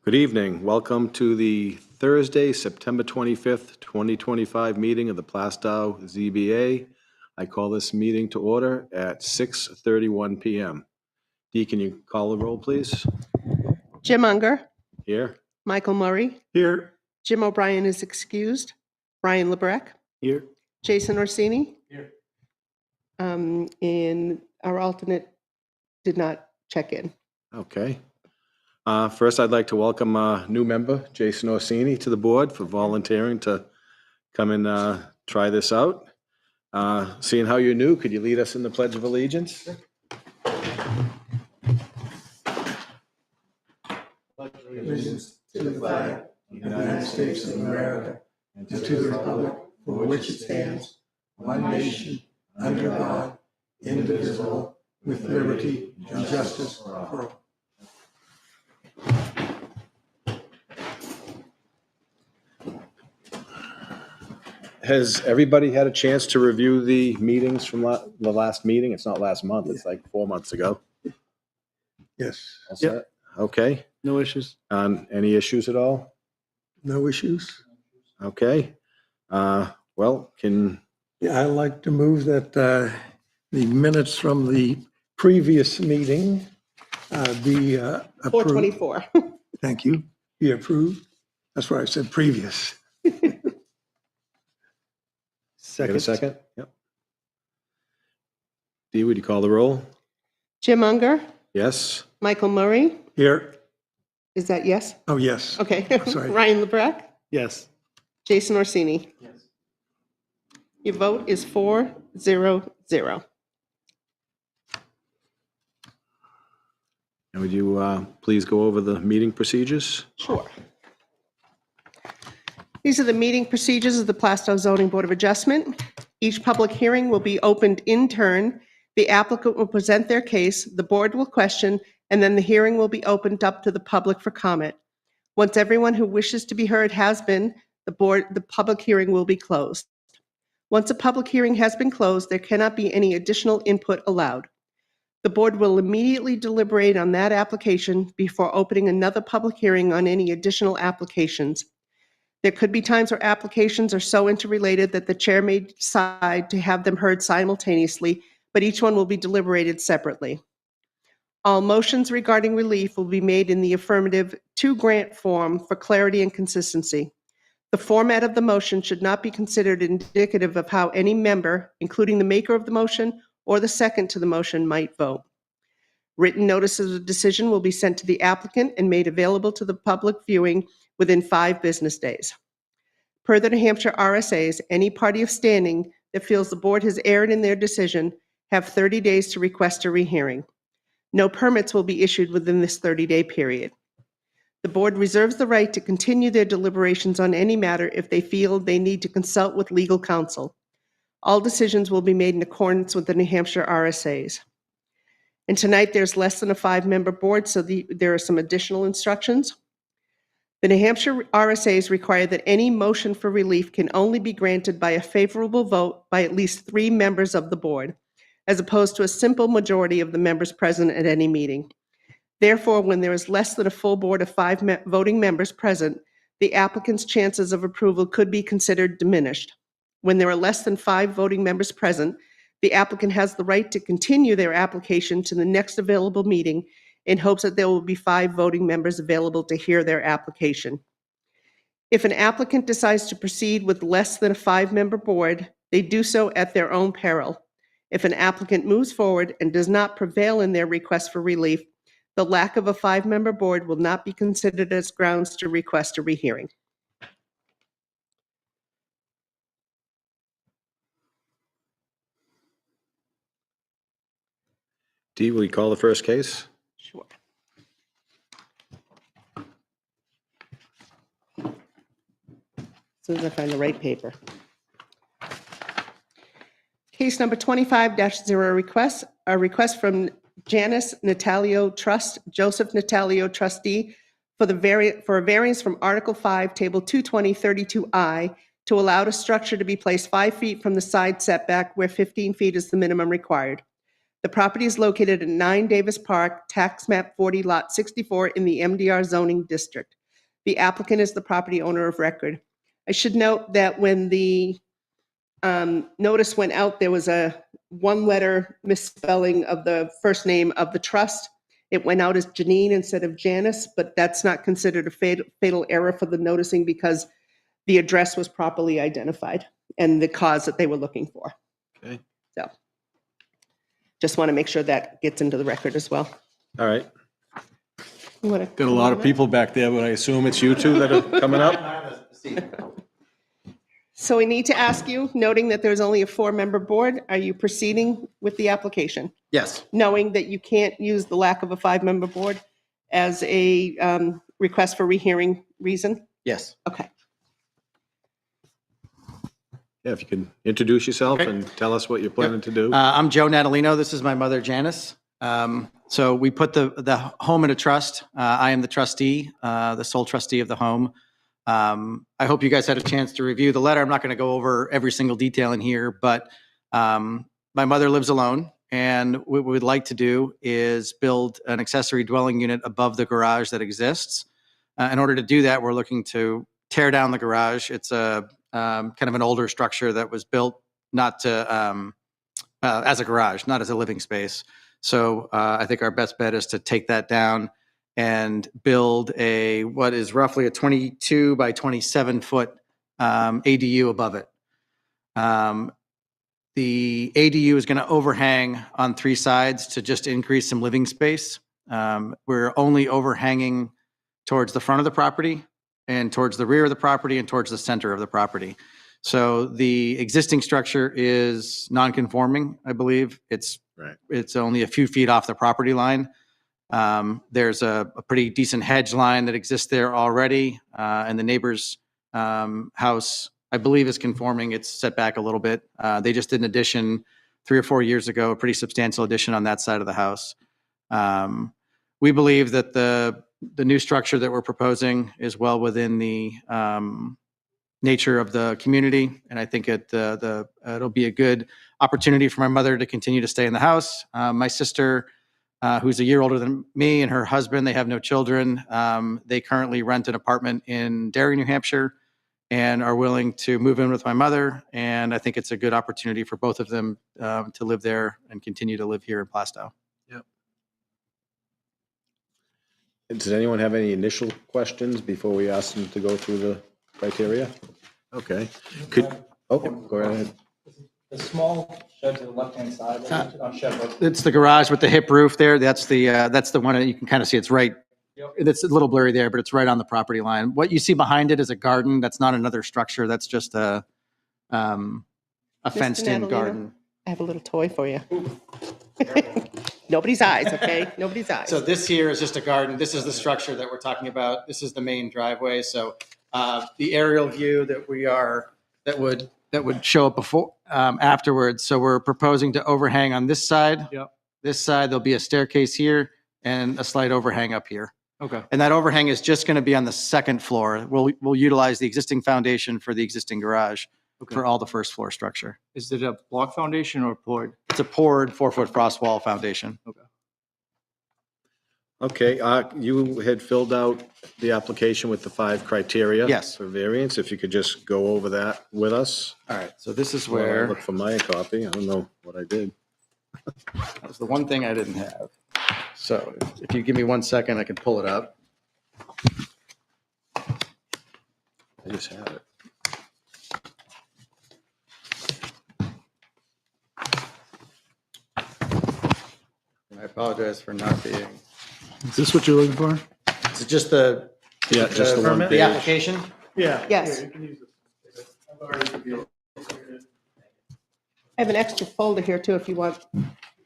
Good evening. Welcome to the Thursday, September 25th, 2025 meeting of the Plastow ZBA. I call this meeting to order at 6:31 PM. Dee, can you call the roll, please? Jim Unger, Here? Michael Murray, Here. Jim O'Brien is excused, Brian LeBrecq, Here. Jason Orsini. Here. And our alternate did not check in. Okay. First, I'd like to welcome a new member, Jason Orsini, to the board for volunteering to come and try this out. Seeing how you're new, could you lead us in the Pledge of Allegiance? Allegiance to the flag of the United States of America and to the republic for which it stands, one nation, under God, indivisible, with liberty and justice for all. Has everybody had a chance to review the meetings from the last meeting? It's not last month, it's like 4 months ago. Yes. All set? Okay. No issues. Any issues at all? No issues? Okay. Well, Yeah, I'd like to move that the minutes from the previous meeting be approved. 424. Thank you. Be approved. That's why I said previous. get a second? Yep. Dee, would you call the roll? Jim Unger, Yes? Michael Murray, Here. is that yes? Oh, yes. Okay. Sorry. Ryan LeBrecq, Yes. Jason Orsini. Yes. Your vote is 4-0-0. And would you please go over the meeting procedures? Sure. These are the meeting procedures of the Plastow Zoning Board of Adjustment. Each public hearing will be opened in turn. The applicant will present their case, the board will question, and then the hearing will be opened up to the public for comment. Once everyone who wishes to be heard has been, the public hearing will be closed. Once a public hearing has been closed, there cannot be any additional input allowed. The board will immediately deliberate on that application before opening another public hearing on any additional applications. There could be times where applications are so interrelated that the chair may decide to have them heard simultaneously, but each one will be deliberated separately. All motions regarding relief will be made in the affirmative to grant form for clarity and consistency. The format of the motion should not be considered indicative of how any member, including the maker of the motion or the second to the motion, might vote. Written notices of decision will be sent to the applicant and made available to the public viewing within 5 business days. Per the New Hampshire RSAs, any party of standing that feels the board has erred in their decision have 30 days to request a rehearing. No permits will be issued within this 30-day period. The board reserves the right to continue their deliberations on any matter if they feel they need to consult with legal counsel. All decisions will be made in accordance with the New Hampshire RSAs. And tonight there's less than a 5-member board, so there are some additional instructions. The New Hampshire RSAs require that any motion for relief can only be granted by a favorable vote by at least 3 members of the board, as opposed to a simple majority of the members present at any meeting. Therefore, when there is less than a full board of 5 voting members present, the applicant's chances of approval could be considered diminished. When there are less than 5 voting members present, the applicant has the right to continue their application to the next available meeting in hopes that there will be 5 voting members available to hear their application. If an applicant decides to proceed with less than a 5-member board, they do so at their own peril. If an applicant moves forward and does not prevail in their request for relief, the lack of a 5-member board will not be considered as grounds to request a rehearing. Dee, will you call the first case? Sure. As soon as I find the right paper. Case number 25-0 a request from Janice Natalio Trust, Joseph Natalio trustee, for a variance from Article 5, Table 220-32I to allow a structure to be placed 5 feet from the side setback where 15 feet is the minimum required. The property is located at 9 Davis Park, tax map 40, lot 64 in the MDR zoning district. The applicant is the property owner of record. I should note that when the notice went out, there was a one-letter misspelling of the first name of the trust. It went out as Janine instead of Janice, but that's not considered a fatal error for the noticing because the address was properly identified and the cause that they were looking for. Okay. So just want to make sure that gets into the record as well. All right. You wanna Got a lot of people back there, but I assume it's you two that are coming up? So we need to ask you, noting that there's only a 4-member board, are you proceeding with the application? Yes. Knowing that you can't use the lack of a 5-member board as a request for rehearing reason? Yes. Okay. Yeah, if you can introduce yourself Okay. and tell us what you're planning to do. I'm Joe Natalino. This is my mother, Janice. So we put the home in a trust. I am the trustee, the sole trustee of the home. I hope you guys had a chance to review the letter. I'm not going to go over every single detail in here, but my mother lives alone. And what we would like to do is build an accessory dwelling unit above the garage that exists. In order to do that, we're looking to tear down the garage. It's a kind of an older structure that was built not to as a garage, not as a living space. So I think our best bet is to take that down and build what is roughly a 22 by 27 foot ADU above it. The ADU is going to overhang on 3 sides to just increase some living space. We're only overhanging towards the front of the property and towards the rear of the property and towards the center of the property. So the existing structure is non-conforming, I believe. It's only a few feet off the property line. There's a pretty decent hedge line that exists there already, and the neighbor's house, I believe, is conforming. It's set back a little bit. They just did an addition 3 or 4 years ago, a pretty substantial addition on that side of the house. We believe that the new structure that we're proposing is well within the nature of the community, and I think it'll be a good opportunity for my mother to continue to stay in the house. My sister, who's a year older than me, and her husband, they have no children. They currently rent an apartment in Derry, New Hampshire, and are willing to move in with my mother. And I think it's a good opportunity for both of them to live there and continue to live here in Plastow. Does anyone have any initial questions before we ask them to go through the criteria? Okay. Go ahead. The small shed to the left-hand side, not shed, but It's the garage with the hip roof there. That's the one that you can kind of see. It's right. Yep. It's a little blurry there, but it's right on the property line. What you see behind it is a garden. That's not another structure. That's just a fenced-in Natalino? garden. I have a little toy for you. Nobody's eyes, okay? Nobody's eyes. So this here is just a garden. This is the structure that we're talking about. This is the main driveway. So the aerial view that would show up before afterwards. So we're proposing to overhang on this side. Yep. This side, there'll be a staircase here and a slight overhang up here. okay. And that overhang is just going to be on the second floor. We'll utilize the existing foundation for the existing garage for all the first floor structure. Is it a block foundation or poured? It's a poured 4-foot frost wall foundation. Okay, you had filled out the application with the 5 criteria. Yes. For variance. If you could just go over that with us. All right, so this is While I where, look for my copy. I don't know what I did. that was the one thing I didn't have. So if you give me 1 second, I can pull it up. I just have it. I apologize for not being. Is this what you're looking for? Is it just the Yeah, just the one the page. application? Yeah. Yes. You can use this. I've already reviewed it. I have an extra folder here too, if you want to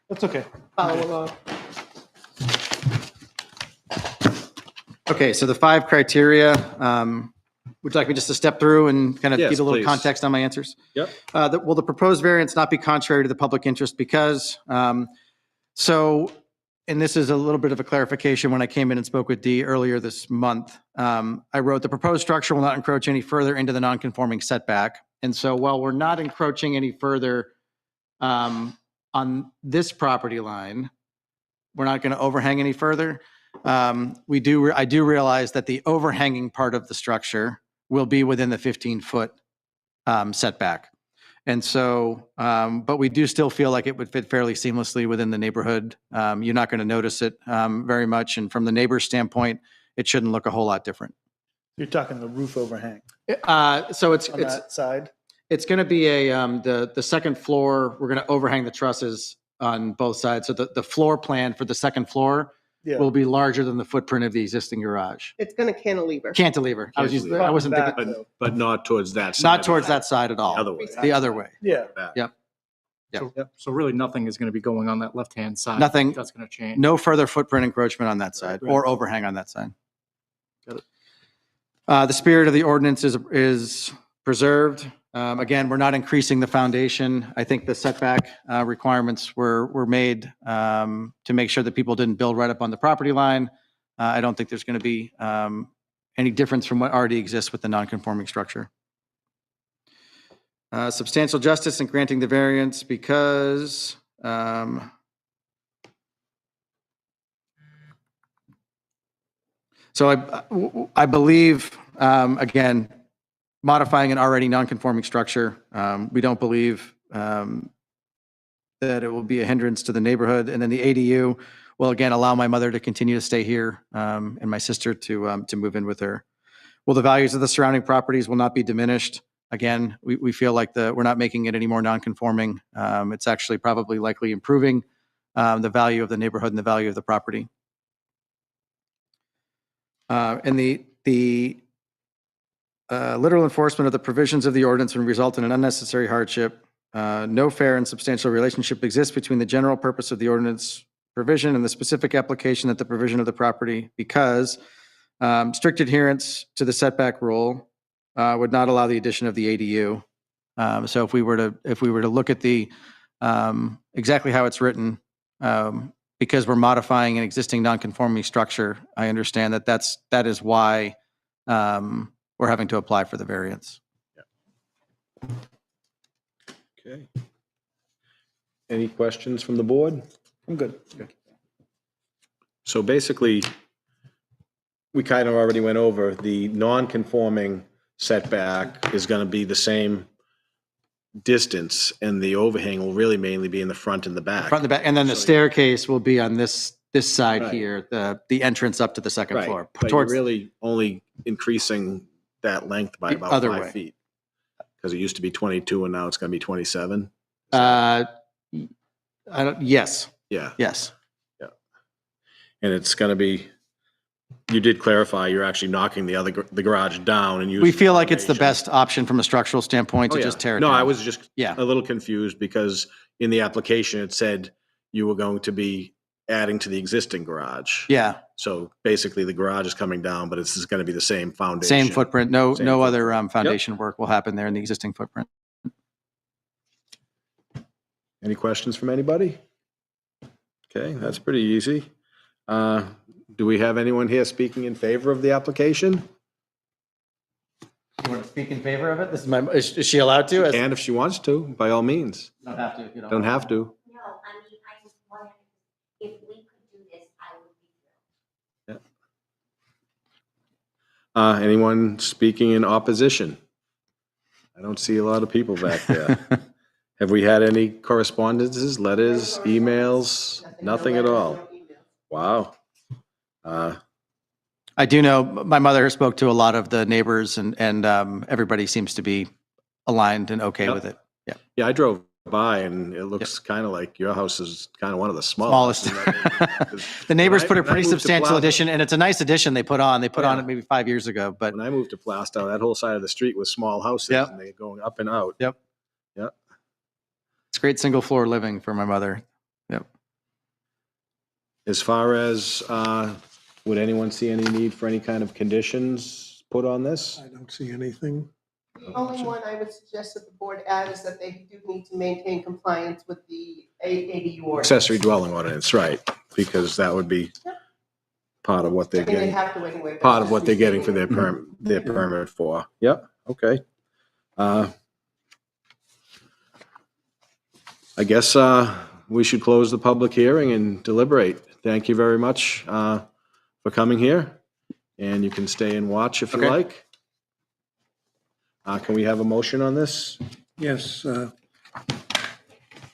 That's okay. follow along. Okay, so the 5 criteria, would you like me just to step through and kind of Yes, give a little please. context on my answers? Yep. Will the proposed variance not be contrary to the public interest because, and this is a little bit of a clarification when I came in and spoke with Dee earlier this month. I wrote, the proposed structure will not encroach any further into the non-conforming setback. And so while we're not encroaching any further on on this property line, we're not going to overhang any further. I do realize that the overhanging part of the structure will be within the 15-foot setback. And so, but we do still feel like it would fit fairly seamlessly within the neighborhood. You're not going to notice it very much. And from the neighbor's standpoint, it shouldn't look a whole lot different. You're talking the roof overhang So it's on that side? it's going to be the second floor. We're going to overhang the trusses on both sides. So the floor plan for the second floor Yeah. will be larger than the footprint of the existing garage. It's going to cantilever. Cantilever. I wasn't Back, thinking, though. But not towards that side. not towards that side at all. The other way. The other way. Yeah. Back. Yep. So really nothing is going to be going on that left-hand side. Nothing. That's going to change. No further footprint encroachment on that side or overhang on that side. Got it. The spirit of the ordinance is preserved. Again, we're not increasing the foundation. I think the setback requirements were made to make sure that people didn't build right up on the property line. I don't think there's going to be any difference from what already exists with the non-conforming structure. Substantial justice in granting the variance because so I believe, again, modifying an already non-conforming structure, we don't believe that it will be a hindrance to the neighborhood. And then the ADU will, again, allow my mother to continue to stay here and my sister to move in with her. Well, the values of the surrounding properties will not be diminished. Again, we feel like we're not making it any more non-conforming. It's actually probably likely improving the value of the neighborhood and the value of the property. And the literal enforcement of the provisions of the ordinance would result in an unnecessary hardship. No fair and substantial relationship exists between the general purpose of the ordinance provision and the specific application at the provision of the property because strict adherence to the setback rule would not allow the addition of the ADU. So if we were to look at the exactly how it's written, because we're modifying an existing non-conforming structure, I understand that is why we're having to apply for the variance. Okay. Any questions from the board? I'm good. So basically, we kind of already went over the non-conforming setback is going to be the same distance, and the overhang will really mainly be in the front and the back. Front and the back, and then the So- staircase will be on this side Right. here, the entrance up to the second Right, floor. but you're Towards, really only increasing that length by The about other 5 way. feet. Because it used to be 22 and now it's going to be 27. yes, Yeah, yes. and it's going to be, you did clarify, you're actually knocking the garage down and using. We feel like it's the foundation. best option from a structural standpoint Oh, to yeah. just tear it No, down. I was just Yeah. a little confused because in the application, it said you were going to be adding to the existing garage. Yeah, So basically, the garage is coming down, but it's just going to be the same foundation. same footprint. No Same other footprint. foundation work will happen there in the existing footprint. Any questions from anybody? Okay, that's pretty easy. Do we have anyone here speaking in favor of the application? You want to speak in favor of it? This is is she allowed to? And if she wants to, by all means. Don't have to if you don't. Don't have to. No, I mean, I just wondered if we could do this, I would be thrilled. Anyone speaking in opposition? I don't see a lot of people back there. Have we had any correspondences, letters, emails? Nothing at all. Wow. I do know my mother spoke to a lot of the neighbors and everybody seems to be aligned and okay Yep. with it. Yeah, I drove by and it looks kind of like your house is kind of one of the smallest. Smallest. The neighbors put a When I pretty moved to substantial Plaza- addition and it's a nice addition they put on. They put Oh, on yeah. it maybe 5 years ago, but When I moved to Plastow, that whole side of the street was small houses Yep. and they're going up and out. it's great single floor living for my mother. As far as, would anyone see any need for any kind of conditions put on this? I don't see anything. The only one I would suggest that the board add is that they do need to maintain compliance with the ADU ordinance. Accessory dwelling ordinance, right, because that would be part of what I they're mean, they getting, have to anyway. but part of just what they're getting for restating their permit for. Yep, okay. I guess, we should close the public hearing and deliberate. Thank you very much for coming here, and you can stay and watch if you Okay. like. Can we have a motion on this? Yes,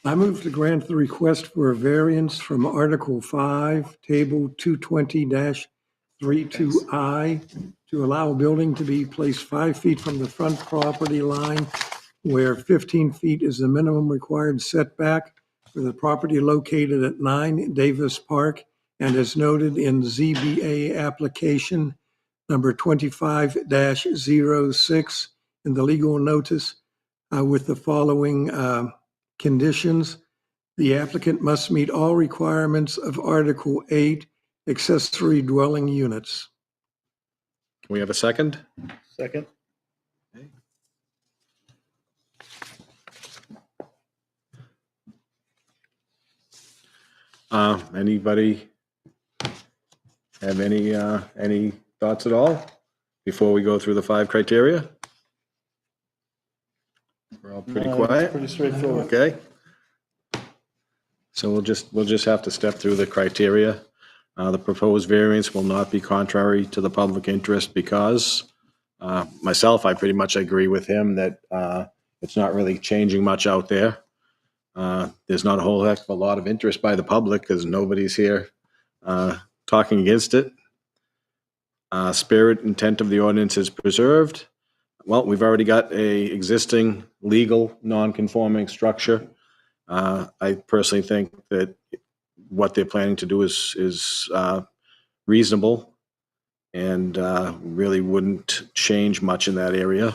I move to grant the request for a variance from Article 5, Table 220-32I to allow a building to be placed 5 feet from the front property line where 15 feet is the minimum required setback for the property located at 9 Davis Park and as noted in ZBA application number 25-06 in the legal notice with the following conditions. The applicant must meet all requirements of Article 8 accessory dwelling units. Can we have a second? Second. Anybody have any thoughts at all before we go through the 5 criteria? We're all pretty quiet. Pretty straightforward. Okay. So we'll just have to step through the criteria. The proposed variance will not be contrary to the public interest because myself, I pretty much agree with him that it's not really changing much out there. There's not a whole heck of a lot of interest by the public because nobody's here talking against it. Spirit intent of the ordinance is preserved. Well, we've already got a existing legal non-conforming structure. I personally think that what they're planning to do is reasonable and really wouldn't change much in that area.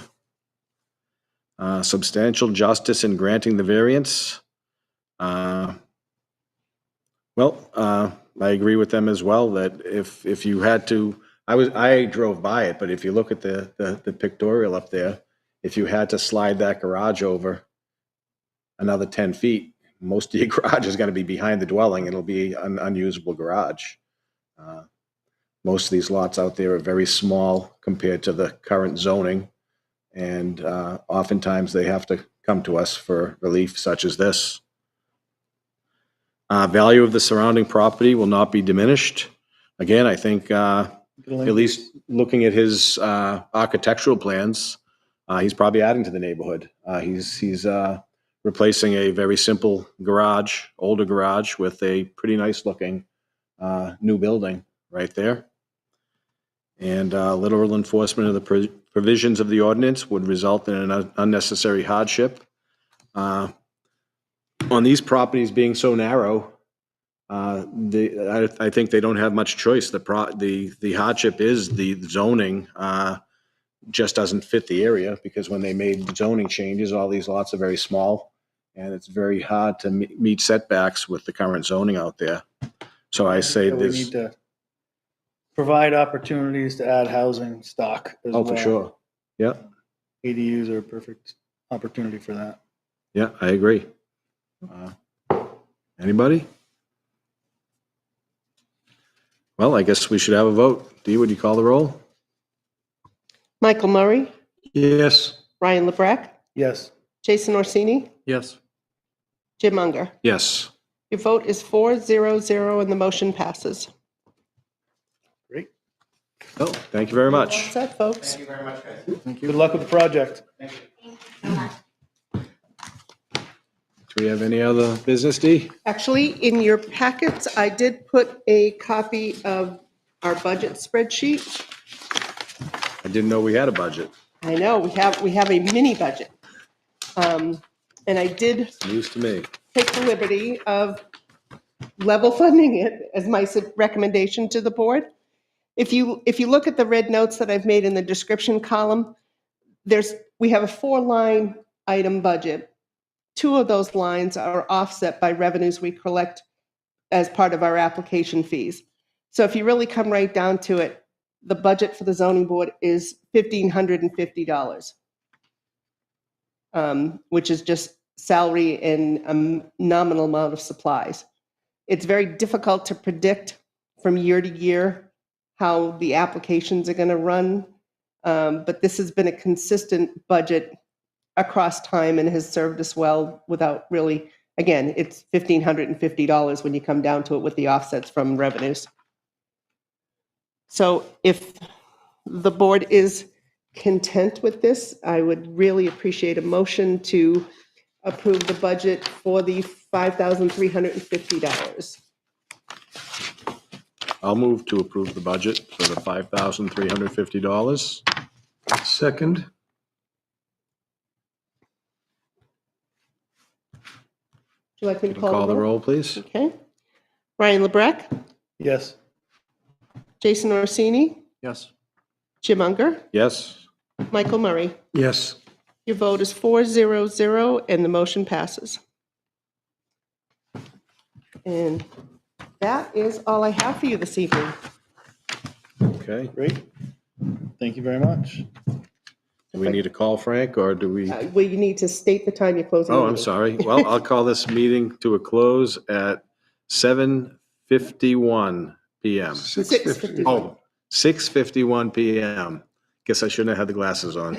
Substantial justice in granting the variance. I agree with them as well that if you had to, I drove by it, but if you look at the pictorial up there, if you had to slide that garage over another 10 feet, most of your garage is going to be behind the dwelling. It'll be an unusable garage. Most of these lots out there are very small compared to the current zoning, and oftentimes they have to come to us for relief such as this. Value of the surrounding property will not be diminished. Again, I think at least looking at his architectural plans, he's probably adding to the neighborhood. He's replacing a very simple garage, older garage, with a pretty nice looking new building right there. And literal enforcement of the provisions of the ordinance would result in an unnecessary hardship. On these properties being so narrow, I think they don't have much choice. The hardship is the zoning just doesn't fit the area because when they made zoning changes, all these lots are very small, and it's very hard to meet setbacks with the current zoning out there. So I say We this. need to provide opportunities to add housing stock as well. Oh, for sure. Yeah, ADUs are a perfect opportunity for that. yeah, I agree. Anybody? Well, I guess we should have a vote. Dee, would you call the roll? Michael Murray, Yes. Ryan LeBrecq, Yes. Jason Orsini, Yes. Jim Unger. Yes. Your vote is 4-0-0 and the motion passes. Great. Oh, thank you very All much. set, folks. Good luck with the project. Thank you so much. Do we have any other business, Dee? Actually, in your packets, I did put a copy of our budget spreadsheet. I didn't know we had a budget. I know, we have a mini budget. And I did News to me. take the liberty of level funding it as my recommendation to the board. If you look at the red notes that I've made in the description column, we have a 4-line item budget. 2 of those lines are offset by revenues we collect as part of our application fees. So if you really come right down to it, the budget for the zoning board is $1,550, which is just salary and a nominal amount of supplies. It's very difficult to predict from year to year how the applications are going to run, but this has been a consistent budget across time and has served us well without really again, it's $1,550 when you come down to it with the offsets from revenues. So if the board is content with this, I would really appreciate a motion to approve the budget for the $5,350. I'll move to approve the budget for the $5,350. Second. Would you like me to Call the roll, please. Okay. Ryan LeBrecq, Yes. Jason Orsini, Yes. Jim Unger, Yes? Michael Murray. Yes. Your vote is 400, and the motion passes. And that is all I have for you this evening. Okay. Great. Thank you very much. Do we need to call Frank, or do we? Well, you need to state the time you're closing. the Oh, I'm meeting. sorry. Well, I'll call this meeting to a close at 7:51 PM. 6:50. Oh, 6:51 PM. Guess I shouldn't have had the glasses on.